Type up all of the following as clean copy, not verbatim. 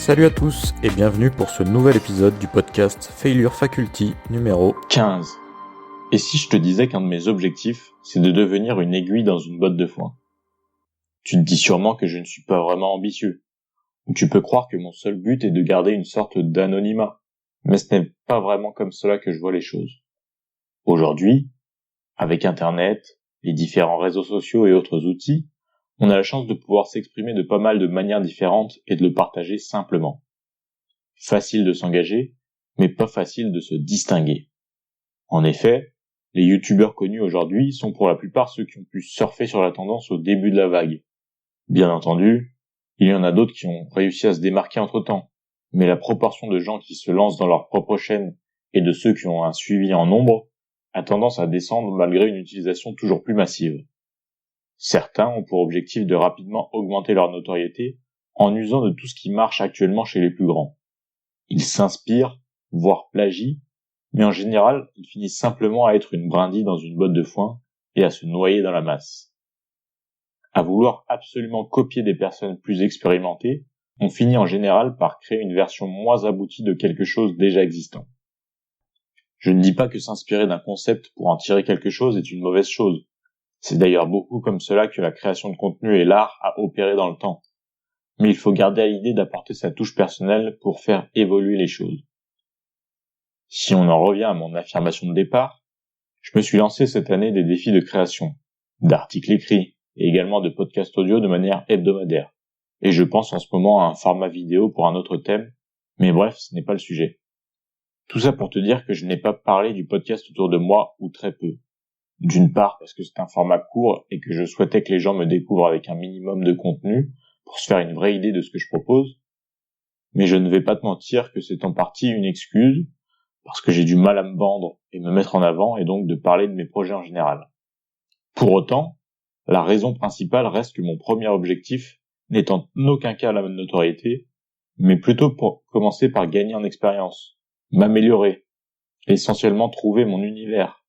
Salut à tous et bienvenue pour ce nouvel épisode du podcast Failure Faculty numéro 15. Et si je te disais qu'un de mes objectifs, c'est de devenir une aiguille dans une botte de foin? Tu te dis sûrement que je ne suis pas vraiment ambitieux, ou tu peux croire que mon seul but est de garder une sorte d'anonymat, mais ce n'est pas vraiment comme cela que je vois les choses. Aujourd'hui, avec Internet, les différents réseaux sociaux et autres outils, on a la chance de pouvoir s'exprimer de pas mal de manières différentes et de le partager simplement. Facile de s'engager, mais pas facile de se distinguer. En effet, les youtubeurs connus aujourd'hui sont pour la plupart ceux qui ont pu surfer sur la tendance au début de la vague. Bien entendu, il y en a d'autres qui ont réussi à se démarquer entre-temps, mais la proportion de gens qui se lancent dans leur propre chaîne et de ceux qui ont un suivi en nombre a tendance à descendre malgré une utilisation toujours plus massive. Certains ont pour objectif de rapidement augmenter leur notoriété en usant de tout ce qui marche actuellement chez les plus grands. Ils s'inspirent, voire plagient, mais en général, ils finissent simplement à être une brindille dans une botte de foin et à se noyer dans la masse. À vouloir absolument copier des personnes plus expérimentées, on finit en général par créer une version moins aboutie de quelque chose déjà existant. Je ne dis pas que s'inspirer d'un concept pour en tirer quelque chose est une mauvaise chose. C'est d'ailleurs beaucoup comme cela que la création de contenu et l'art a opéré dans le temps. Mais il faut garder à l'idée d'apporter sa touche personnelle pour faire évoluer les choses. Si on en revient à mon affirmation de départ, je me suis lancé cette année des défis de création, d'articles écrits et également de podcasts audio de manière hebdomadaire. Et je pense en ce moment à un format vidéo pour un autre thème, mais bref, ce n'est pas le sujet. Tout ça pour te dire que je n'ai pas parlé du podcast autour de moi ou très peu. D'une part parce que c'est un format court et que je souhaitais que les gens me découvrent avec un minimum de contenu pour se faire une vraie idée de ce que je propose. Mais je ne vais pas te mentir que c'est en partie une excuse parce que j'ai du mal à me vendre et me mettre en avant et donc de parler de mes projets en général. Pour autant, la raison principale reste que mon premier objectif n'est en aucun cas la notoriété, mais plutôt pour commencer par gagner en expérience, m'améliorer, essentiellement trouver mon univers,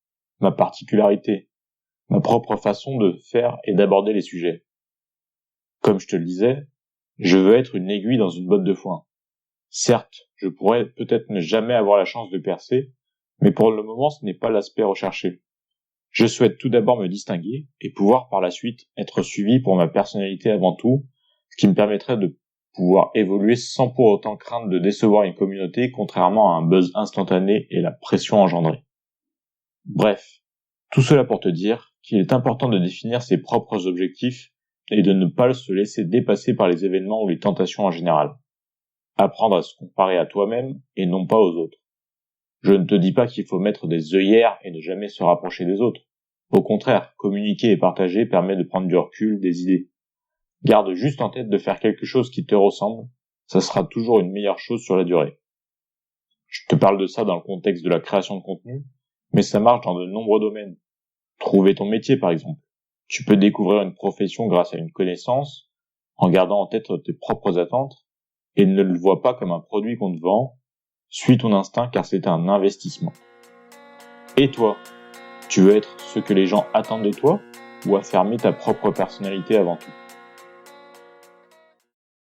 ma particularité, ma propre façon de faire et d'aborder les sujets. Comme je te le disais, je veux être une aiguille dans une botte de foin. Certes, je pourrais peut-être ne jamais avoir la chance de percer, mais pour le moment ce n'est pas l'aspect recherché. Je souhaite tout d'abord me distinguer et pouvoir par la suite être suivi pour ma personnalité avant tout, ce qui me permettrait de pouvoir évoluer sans pour autant craindre de décevoir une communauté contrairement à un buzz instantané et la pression engendrée. Bref, tout cela pour te dire qu'il est important de définir ses propres objectifs et de ne pas se laisser dépasser par les événements ou les tentations en général. Apprendre à se comparer à toi-même et non pas aux autres. Je ne te dis pas qu'il faut mettre des œillères et ne jamais se rapprocher des autres. Au contraire, communiquer et partager permet de prendre du recul, des idées. Garde juste en tête de faire quelque chose qui te ressemble, ça sera toujours une meilleure chose sur la durée. Je te parle de ça dans le contexte de la création de contenu, mais ça marche dans de nombreux domaines. Trouver ton métier par exemple. Tu peux découvrir une profession grâce à une connaissance, en gardant en tête tes propres attentes, et ne le vois pas comme un produit qu'on te vend. Suis ton instinct car c'est un investissement. Et toi, tu veux être ce que les gens attendent de toi ou affirmer ta propre personnalité avant tout?